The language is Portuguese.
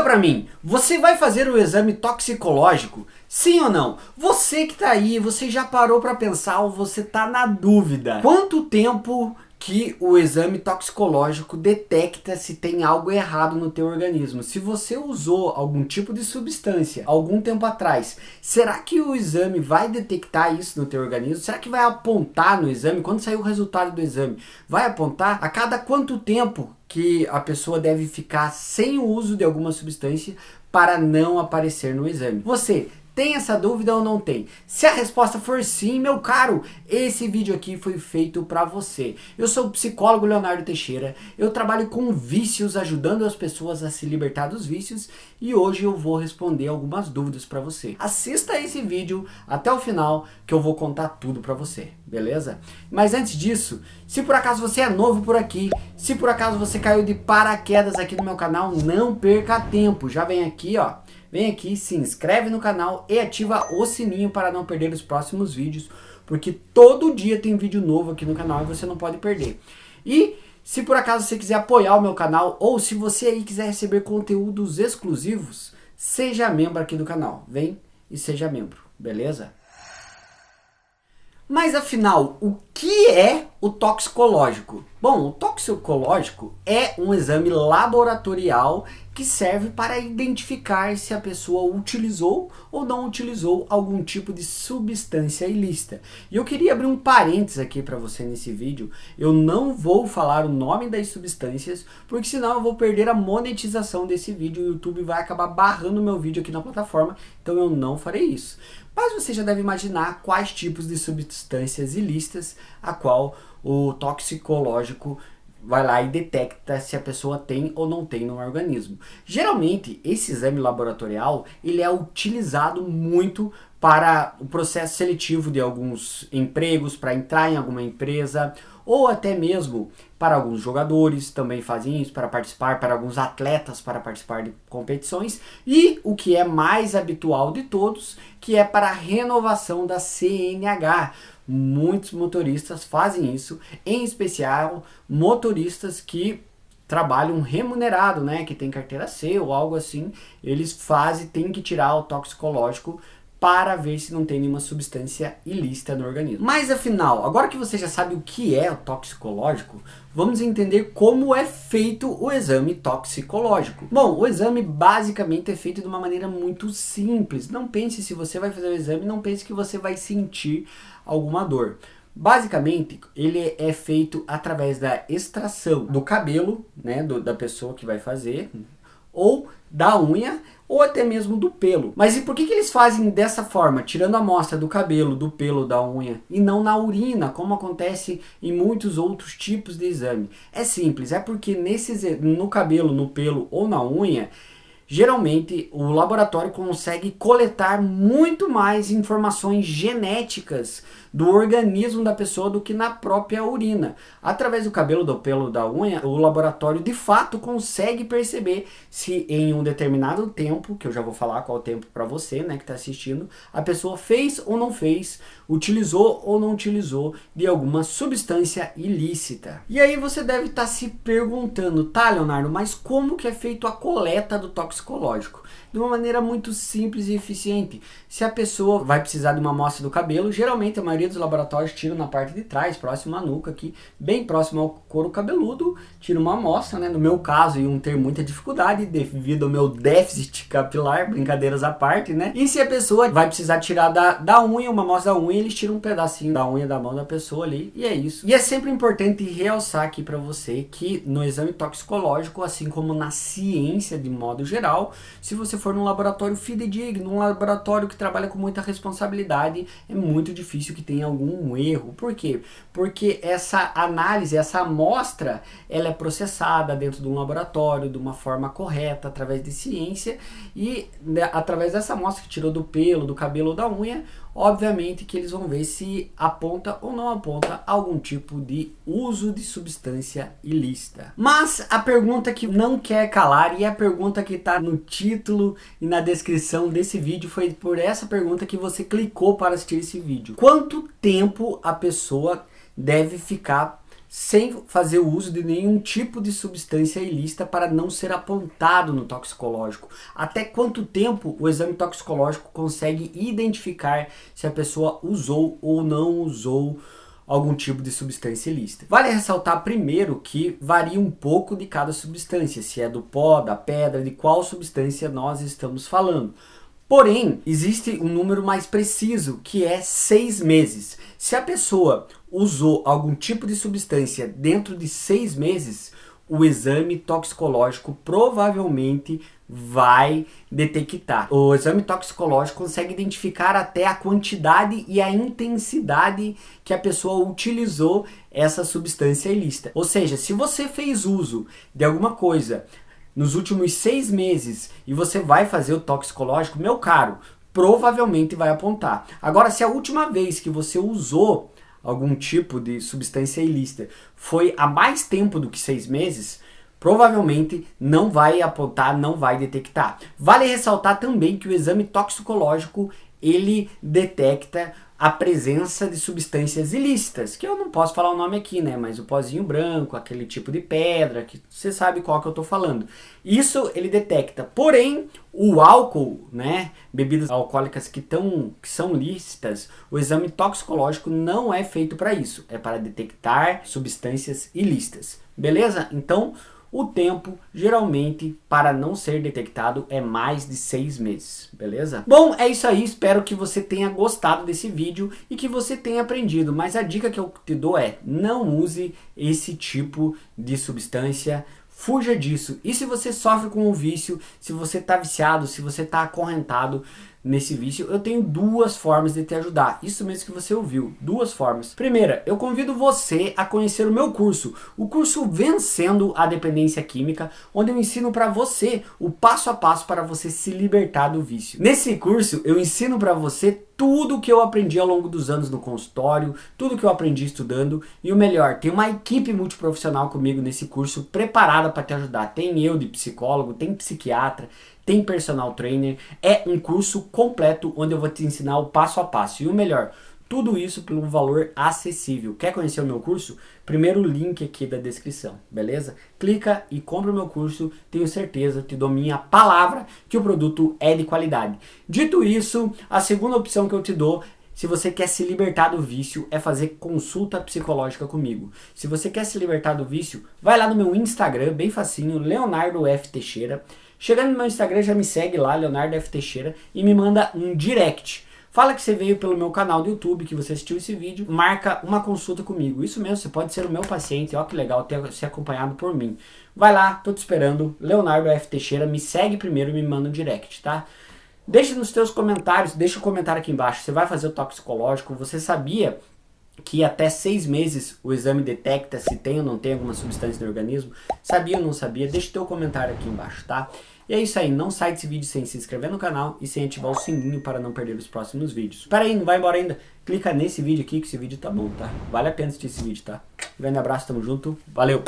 pra mim, você vai fazer o exame toxicológico? Sim ou não? Você que tá aí, você já parou pra pensar ou você tá na dúvida? Quanto tempo que o exame toxicológico detecta se tem algo errado no teu organismo? Se você usou algum tipo de substância algum tempo atrás, será que o exame vai detectar isso no teu organismo? Será que vai apontar no exame? Quando sair o resultado do exame, vai apontar a cada quanto tempo que a pessoa deve ficar sem o uso de alguma substância para não aparecer no exame? Você tem essa dúvida ou não tem? Se a resposta for sim, meu caro, esse vídeo aqui foi feito para você. Eu sou o psicólogo Leonardo Teixeira, eu trabalho com vícios, ajudando as pessoas a se libertar dos vícios, e hoje eu vou responder algumas dúvidas para você. Assista esse vídeo até o final que eu vou contar tudo para você, beleza? Mas antes disso, se por acaso você é novo por aqui, se por acaso você caiu de paraquedas aqui no meu canal, não perca tempo, já vem aqui, ó. Vem aqui, se inscreve no canal e ativa o sininho para não perder os próximos vídeos, porque todo dia tem vídeo novo aqui no canal e você não pode perder. E se por acaso você quiser apoiar o meu canal, ou se você aí quiser receber conteúdos exclusivos, seja membro aqui do canal. Vem e seja membro, beleza? Mas afinal, o que é o toxicológico? Bom, o toxicológico é um exame laboratorial que serve para identificar se a pessoa utilizou ou não utilizou algum tipo de substância ilícita. E eu queria abrir um parênteses aqui para você nesse vídeo. Eu não vou falar o nome das substâncias, porque senão eu vou perder a monetização desse vídeo. O YouTube vai acabar barrando meu vídeo aqui na plataforma, então eu não farei isso. Mas você já deve imaginar quais tipos de substâncias ilícitas a qual o toxicológico vai lá e detecta se a pessoa tem ou não tem no organismo. Geralmente, esse exame laboratorial ele é utilizado muito para o processo seletivo de alguns empregos, para entrar em alguma empresa, ou até mesmo para alguns jogadores também fazem isso, para participar, para alguns atletas para participar de competições, e o que é mais habitual de todos, que é para a renovação da CNH. Muitos motoristas fazem isso, em especial motoristas que trabalham remunerado, né, que tem carteira C ou algo assim, eles têm que tirar o toxicológico para ver se não tem nenhuma substância ilícita no organismo. Mas afinal, agora que você já sabe o que é o toxicológico, vamos entender como é feito o exame toxicológico. Bom, o exame basicamente é feito de uma maneira muito simples. Não pense, se você vai fazer o exame, não pense que você vai sentir alguma dor. Basicamente, ele é feito através da extração do cabelo, né, da pessoa que vai fazer, ou da unha, ou até mesmo do pelo. Mas e por que eles fazem dessa forma, tirando a amostra do cabelo, do pelo, da unha, e não na urina, como acontece em muitos outros tipos de exame? É simples, é porque no cabelo, no pelo ou na unha, geralmente o laboratório consegue coletar muito mais informações genéticas do organismo da pessoa do que na própria urina. Através do cabelo, do pelo, da unha, o laboratório de fato consegue perceber se em um determinado tempo, que eu já vou falar qual o tempo para você, né, que está assistindo, a pessoa fez ou não fez, utilizou ou não utilizou de alguma substância ilícita. E aí você deve estar se perguntando, tá, Leonardo, mas como que é feito a coleta do toxicológico? De uma maneira muito simples e eficiente. Se a pessoa vai precisar de uma amostra do cabelo, geralmente a maioria dos laboratórios tiram na parte de trás, próximo à nuca aqui, bem próximo ao couro cabeludo, tira uma amostra, né? No meu caso, iam ter muita dificuldade devido ao meu déficit capilar, brincadeiras à parte, né? E se a pessoa vai precisar tirar da unha, uma amostra da unha, eles tiram um pedacinho da unha da mão da pessoa ali, e é isso. E é sempre importante realçar aqui para você que no exame toxicológico, assim como na ciência de modo geral, se você for num laboratório fidedigno, num laboratório que trabalha com muita responsabilidade, é muito difícil que tenha algum erro. Por quê? Porque essa análise, essa amostra, ela é processada dentro de um laboratório de uma forma correta, através de ciência, e através dessa amostra que tirou do pelo, do cabelo ou da unha, obviamente que eles vão ver se aponta ou não aponta algum tipo de uso de substância ilícita. Mas a pergunta que não quer calar, e a pergunta que está no título e na descrição desse vídeo, foi por essa pergunta que você clicou para assistir esse vídeo. Quanto tempo a pessoa deve ficar sem fazer uso de nenhum tipo de substância ilícita para não ser apontado no toxicológico. Até quanto tempo o exame toxicológico consegue identificar se a pessoa usou ou não usou algum tipo de substância ilícita? Vale ressaltar primeiro que varia um pouco de cada substância, se é do pó, da pedra, de qual substância nós estamos falando. Porém, existe um número mais preciso, que é 6 meses. Se a pessoa usou algum tipo de substância dentro de 6 meses, o exame toxicológico provavelmente vai detectar. O exame toxicológico consegue identificar até a quantidade e a intensidade que a pessoa utilizou essa substância ilícita. Ou seja, se você fez uso de alguma coisa nos últimos 6 meses e você vai fazer o toxicológico, meu caro, provavelmente vai apontar. Agora, se a última vez que você usou algum tipo de substância ilícita foi há mais tempo do que 6 meses, provavelmente não vai apontar, não vai detectar. Vale ressaltar também que o exame toxicológico ele detecta a presença de substâncias ilícitas, que eu não posso falar o nome aqui, né? Mas o pozinho branco, aquele tipo de pedra, que você sabe qual que eu tô falando. Isso ele detecta. Porém, o álcool, né? Bebidas alcoólicas que são lícitas, o exame toxicológico não é feito para isso. É para detectar substâncias ilícitas. Beleza? Então, o tempo, geralmente, para não ser detectado é mais de 6 meses, beleza? Bom, é isso aí, espero que você tenha gostado desse vídeo e que você tenha aprendido, mas a dica que eu te dou é, não use esse tipo de substância, fuja disso. E se você sofre com um vício, se você está viciado, se você está acorrentado nesse vício, eu tenho 2 formas de te ajudar. Isso mesmo que você ouviu, 2 formas. Primeira, eu convido você a conhecer o meu curso, o curso Vencendo a Dependência Química, onde eu ensino para você o passo a passo para você se libertar do vício. Nesse curso, eu ensino para você tudo o que eu aprendi ao longo dos anos no consultório, tudo que eu aprendi estudando, e o melhor, tem uma equipe multiprofissional comigo nesse curso preparada para te ajudar. Tem eu de psicólogo, tem psiquiatra, tem personal trainer. É um curso completo onde eu vou te ensinar o passo a passo. E o melhor, tudo isso por um valor acessível. Quer conhecer o meu curso? Primeiro link aqui da descrição, beleza? Clica e compra o meu curso. Tenho certeza, te dou minha palavra que o produto é de qualidade. Dito isso, a segunda opção que eu te dou, se você quer se libertar do vício, é fazer consulta psicológica comigo. Se você quer se libertar do vício, vai lá no meu Instagram, bem facinho, Leonardo F. Teixeira. Chegando no meu Instagram, já me segue lá, Leonardo F. Teixeira, e me manda um direct. Fala que você veio pelo meu canal do YouTube, que você assistiu esse vídeo, marca uma consulta comigo. Isso mesmo, você pode ser o meu paciente, ó que legal ter ser acompanhado por mim. Vai lá, tô te esperando, Leonardo F. Teixeira, me segue primeiro e me manda um direct, tá? Deixa nos teus comentários, deixa um comentário aqui embaixo, você vai fazer o toxicológico, você sabia que até 6 meses o exame detecta se tem ou não tem alguma substância no organismo? Sabia ou não sabia? Deixa o teu comentário aqui embaixo, tá? E é isso aí, não sai desse vídeo sem se inscrever no canal e sem ativar o sininho para não perder os próximos vídeos. Espera aí, não vai embora ainda. Clica nesse vídeo aqui que esse vídeo tá bom, tá? Vale a pena assistir esse vídeo, tá? Um grande abraço, tamo junto, valeu!